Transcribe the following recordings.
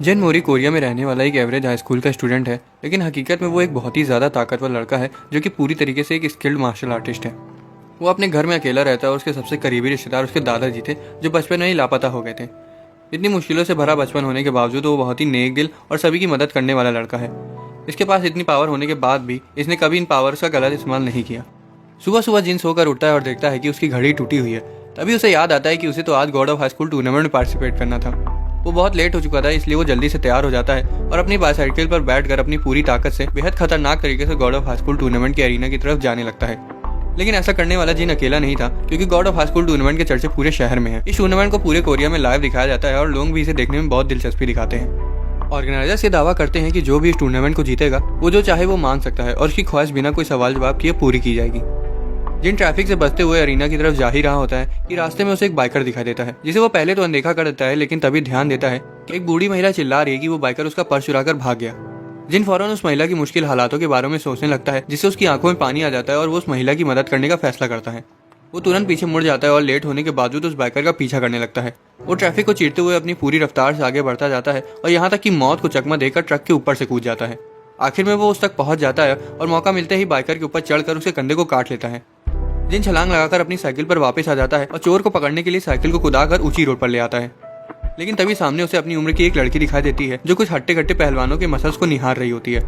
जिन मोरी Korea में रहने वाला एक एवरेज हाई स्कूल का स्टूडेंट है, लेकिन हकीकत में वो एक बहुत ही ज़्यादा ताकतवर लड़का है जो कि पूरी तरीके से एक स्किल्ड मार्शल आर्टिस्ट है। वो अपने घर में अकेला रहता है और उसके सबसे करीबी रिश्तेदार उसके दादाजी थे जो बचपन में ही लापता हो गए थे। इतनी मुश्किलों से भरा बचपन होने के बावजूद वो बहुत ही नेक दिल और सभी की मदद करने वाला लड़का है। इसके पास इतनी पावर होने के बाद भी इसने कभी इन पावर्स का गलत इस्तेमाल नहीं किया। सुबह सुबह जिन सोकर उठता है और देखता है कि उसकी घड़ी टूटी हुई है, तभी उसे याद आता है कि उसे तो आज God of high school tournament में पार्टिसिपेट करना था। वो बहुत लेट हो चुका था, इसलिए वो जल्दी से तैयार हो जाता है और अपनी बाइसाइकिल पर बैठकर अपनी पूरी ताकत से बेहद खतरनाक तरीके से God of high school tournament के अरीना की तरफ जाने लगता है। लेकिन ऐसा करने वाला जिन अकेला नहीं था, क्योंकि God of high school tournament के चर्चे पूरे शहर में है। इस टूर्नामेंट को पूरे कोरिया में लाइव दिखाया जाता है और लोग भी इसे देखने में बहुत दिलचस्पी दिखाते हैं। ऑर्गेनाइजर्स ये दावा करते हैं कि जो भी इस टूर्नामेंट को जीतेगा वो जो चाहे वो मांग सकता है और उसकी ख्वाहिश बिना कोई सवाल जवाब किए पूरी की जाएगी। जिन ट्रैफिक से बचते हुए अरीना की तरफ जा ही रहा होता है कि रास्ते में उसे एक बाइकर दिखाई देता है, जिसे वो पहले तो अनदेखा कर देता है, लेकिन तभी ध्यान देता है कि एक बूढ़ी महिला चिल्ला रही है कि वो बाइकर उसका पर्स चुराकर भाग गया। जिन फौरन उस महिला की मुश्किल हालातों के बारे में सोचने लगता है, जिससे उसकी आंखों में पानी आ जाता है और वो उस महिला की मदद करने का फैसला करता है। वो तुरंत पीछे मुड़ जाता है और लेट होने के बावजूद उस बाइकर का पीछा करने लगता है। वो ट्रैफिक को चीरते हुए अपनी पूरी रफ्तार से आगे बढ़ता जाता है और यहाँ तक कि मौत को चकमा देकर ट्रक के ऊपर से कूद जाता है। आखिर में वो उस तक पहुंच जाता है और मौका मिलते ही बाइकर के ऊपर चढ़कर उसके कंधे को काट लेता है। जिन छलांग लगाकर अपनी साइकिल पर वापस आ जाता है और चोर को पकड़ने के लिए साइकिल को कुदाकर ऊंची रोड पर ले आता है। लेकिन तभी सामने उसे अपनी उम्र की एक लड़की दिखाई देती है जो कुछ हट्टे कट्टे पहलवानों के मसल्स को निहार रही होती है।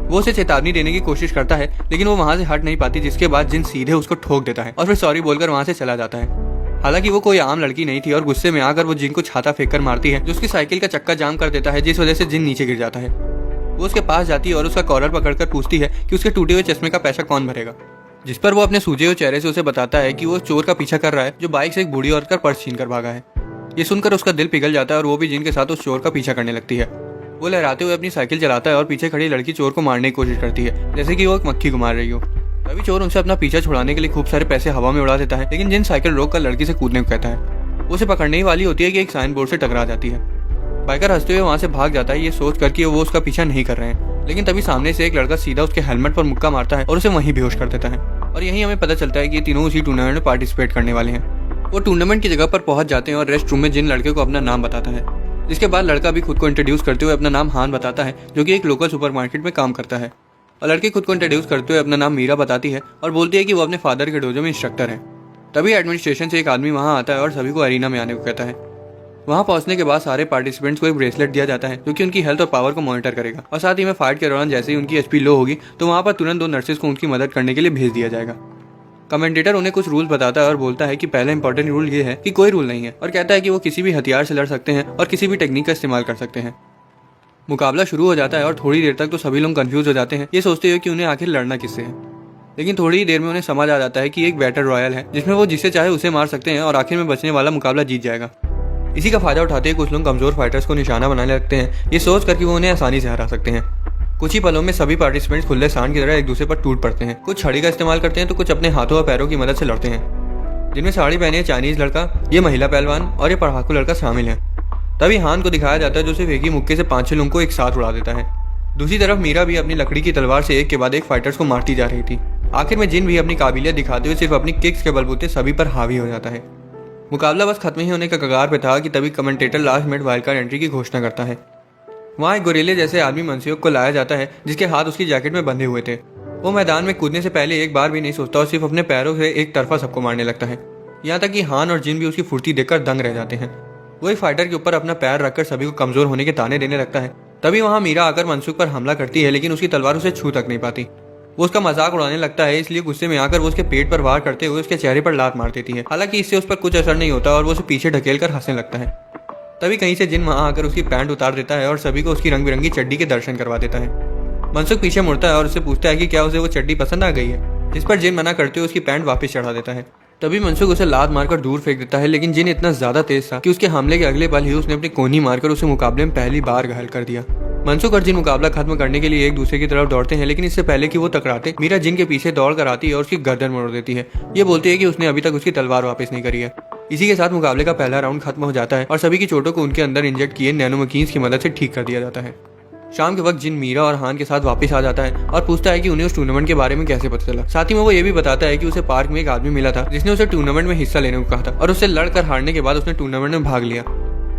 वो उसे चेतावनी देने की कोशिश करता है, लेकिन वो वहां से हट नहीं पाती, जिसके बाद जिन सीधे उसको ठोक देता है और फिर सॉरी बोलकर वहां से चला जाता है। हालांकि वो कोई आम लड़की नहीं थी और गुस्से में आकर वो जिन को छाता फेंक कर मारती है, जो उसकी साइकिल का चक्का जाम कर देता है, जिस वजह से जिन नीचे गिर जाता है। वो उसके पास जाती है और उसका कॉलर पकड़कर पूछती है कि उसके टूटे हुए चश्मे का पैसा कौन भरेगा, जिस पर वो अपने सूजे हुए चेहरे से उसे बताता है कि वो चोर का पीछा कर रहा है जो बाइक से एक बूढ़ी औरत का पर्स छीन कर भागा है। ये सुनकर उसका दिल पिघल जाता है और वो भी जिन के साथ उस चोर का पीछा करने लगती है। वो लहराते हुए अपनी साइकिल चलाता है और पीछे खड़ी लड़की चोर को मारने की कोशिश करती है, जैसे कि वो एक मक्खी को मार रही हो। तभी चोर उनसे अपना पीछा छुड़ाने के लिए खूब सारे पैसे हवा में उड़ा देता है, लेकिन जिन साइकिल रोककर लड़की से कूदने को कहता है। वो उसे पकड़ने ही वाली होती है कि एक साइन बोर्ड से टकरा जाती है। बाइकर हंसते हुए वहां से भाग जाता है, ये सोच कर कि वो उसका पीछा नहीं कर रहे हैं। लेकिन तभी सामने से एक लड़का सीधा उसके हेलमेट पर मुक्का मारता है और उसे वहीं बेहोश कर देता है। और यहीं हमें पता चलता है कि ये तीनों उसी टूर्नामेंट में पार्टिसिपेट करने वाले हैं। वो टूर्नामेंट की जगह पर पहुंच जाते हैं और रेस्ट रूम में जिन लड़के को अपना नाम बताता है, जिसके बाद लड़का भी खुद को इंट्रोड्यूस करते हुए अपना नाम हान बताता है, जो कि एक लोकल सुपरमार्केट में काम करता है। और लड़की खुद को इंट्रोड्यूस करते हुए अपना नाम मीरा बताती है और बोलती है कि वो अपने फादर के डोजो में इंस्ट्रक्टर है। तभी एडमिनिस्ट्रेशन से एक आदमी वहां आता है और सभी को अरीना में आने को कहता है। वहां पहुंचने के बाद सारे पार्टिसिपेंट्स को एक ब्रेसलेट दिया जाता है जो कि उनकी हेल्थ और पावर को मॉनिटर करेगा, और साथ ही में फाइट के दौरान जैसे ही उनकी एचपी लो होगी तो वहां पर तुरंत 2 नर्सेज को उनकी मदद करने के लिए भेज दिया जाएगा। कमेंटेटर उन्हें कुछ रूल्स बताता है और बोलता है कि पहला इंपॉर्टेंट रूल ये है कि कोई रूल नहीं है, और कहता है कि वो किसी भी हथियार से लड़ सकते हैं और किसी भी टेक्निक का इस्तेमाल कर सकते हैं। मुकाबला शुरू हो जाता है और थोड़ी देर तक तो सभी लोग कंफ्यूज हो जाते हैं, ये सोचते हुए कि उन्हें आखिर लड़ना किससे है। लेकिन थोड़ी ही देर में उन्हें समझ आ जाता है कि एक बैटल रॉयल है जिसमें वो जिसे चाहे उसे मार सकते हैं और आखिर में बचने वाला मुकाबला जीत जाएगा। इसी का फायदा उठाते हुए कुछ लोग कमजोर फाइटर्स को निशाना बनाने लगते हैं, ये सोच कर कि वो उन्हें आसानी से हरा सकते हैं। कुछ ही पलों में सभी पार्टिसिपेंट्स खुले सांड की तरह एक दूसरे पर टूट पड़ते हैं। कुछ छड़ी का इस्तेमाल करते हैं तो कुछ अपने हाथों और पैरों की मदद से लड़ते हैं। जिनमें साड़ी पहने चाइनीज लड़का, ये महिला पहलवान और ये पढ़ाकू लड़का शामिल है। तभी हान को दिखाया जाता है जो सिर्फ एक ही मुक्के से 5-6 लोगों को एक साथ उड़ा देता है। दूसरी तरफ मीरा भी अपनी लकड़ी की तलवार से एक के बाद एक फाइटर्स को मारती जा रही थी। आखिर में जिन भी अपनी काबिलियत दिखाते हुए सिर्फ अपनी किक्स के बलबूते सभी पर हावी हो जाता है। मुकाबला बस खत्म ही होने का कगार पे था कि तभी commentator last minute wild card entry की घोषणा करता है। वहाँ एक गोरेले जैसे आदमी मनसूख को लाया जाता है, जिसके हाथ उसकी जैकेट में बंधे हुए थे। वो मैदान में कूदने से पहले एक बार भी नहीं सोचता और सिर्फ अपने पैरों से एक तरफा सबको मारने लगता है। यहाँ तक कि हान और जिन भी उसकी फुर्ती देखकर दंग रह जाते हैं। वो एक फाइटर के ऊपर अपना पैर रखकर सभी को कमजोर होने के ताने देने लगता है। तभी वहाँ मीरा आकर मनसूख पर हमला करती है, लेकिन उसकी तलवार उसे छू तक नहीं पाती। वो उसका मजाक उड़ाने लगता है, इसलिए गुस्से में आकर वो उसके पेट पर वार करते हुए उसके चेहरे पर लात मार देती है। हालांकि इससे उस पर कुछ असर नहीं होता और वो उसे पीछे ढकेल कर हंसने लगता है। तभी कहीं से जिन वहां आकर उसकी पैंट उतार देता है और सभी को उसकी रंग बिरंगी चड्डी के दर्शन करवा देता है। मनसुख पीछे मुड़ता है और उससे पूछता है कि क्या उसे वो चड्डी पसंद आ गई है, जिस पर जिन मना करते हुए उसकी पैंट वापस चढ़ा देता है। तभी मनसुख उसे लात मारकर दूर फेंक देता है, लेकिन जिन इतना ज्यादा तेज था कि उसके हमले के अगले पल ही उसने अपनी कोहनी मारकर उसे मुकाबले में पहली बार घायल कर दिया। मनसुख और जिन मुकाबला खत्म करने के लिए एक दूसरे की तरफ दौड़ते हैं, लेकिन इससे पहले कि वो टकराते मीरा जिन के पीछे दौड़ कर आती है और उसकी गर्दन मोड़ देती है। ये बोलती है कि उसने अभी तक उसकी तलवार वापस नहीं करी है। इसी के साथ मुकाबले का पहला राउंड खत्म हो जाता है और सभी की चोटों को उनके अंदर इंजेक्ट किए नैनोमकीन्स की मदद से ठीक कर दिया जाता है। शाम के वक्त जिन मीरा और हान के साथ वापस आ जाता है और पूछता है कि उन्हें उस टूर्नामेंट के बारे में कैसे पता चला। साथ ही में वो ये भी बताता है कि उसे पार्क में एक आदमी मिला था जिसने उसे टूर्नामेंट में हिस्सा लेने को कहा था और उससे लड़कर हारने के बाद उसने टूर्नामेंट में भाग लिया।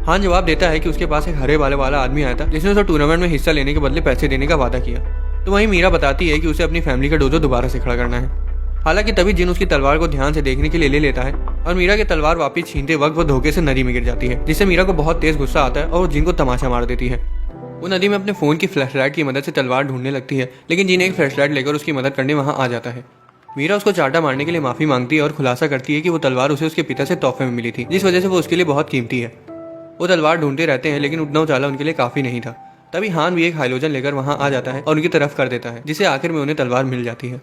हान जवाब देता है कि उसके पास एक हरे बालों वाला आदमी आया था जिसने उसे टूर्नामेंट में हिस्सा लेने के बदले पैसे देने का वादा किया। तो वहीं मीरा बताती है कि उसे अपनी फैमिली का डोजो दोबारा से खड़ा करना है। हालांकि तभी जिन उसकी तलवार को ध्यान से देखने के लिए ले लेता है और मीरा की तलवार वापस छीनते वक्त वो धोखे से नदी में गिर जाती है, जिससे मीरा को बहुत तेज गुस्सा आता है और वो जिन को तमाचा मार देती है। वो नदी में अपने फोन की फ्लैशलाइट की मदद से तलवार ढूंढने लगती है, लेकिन जिन एक फ्लैशलाइट लेकर उसकी मदद करने वहां आ जाता है। मीरा उसको चाटा मारने के लिए माफी मांगती है और खुलासा करती है कि वो तलवार उसे उसके पिता से तोहफे में मिली थी, जिस वजह से वो उसके लिए बहुत कीमती है। वो तलवार ढूंढते रहते हैं, लेकिन उतना उजाला उनके लिए काफी नहीं था। तभी हान भी एक हाइलोजन लेकर वहां आ जाता है और उनकी तरफ कर देता है, जिसे आखिर में उन्हें तलवार मिल जाती है।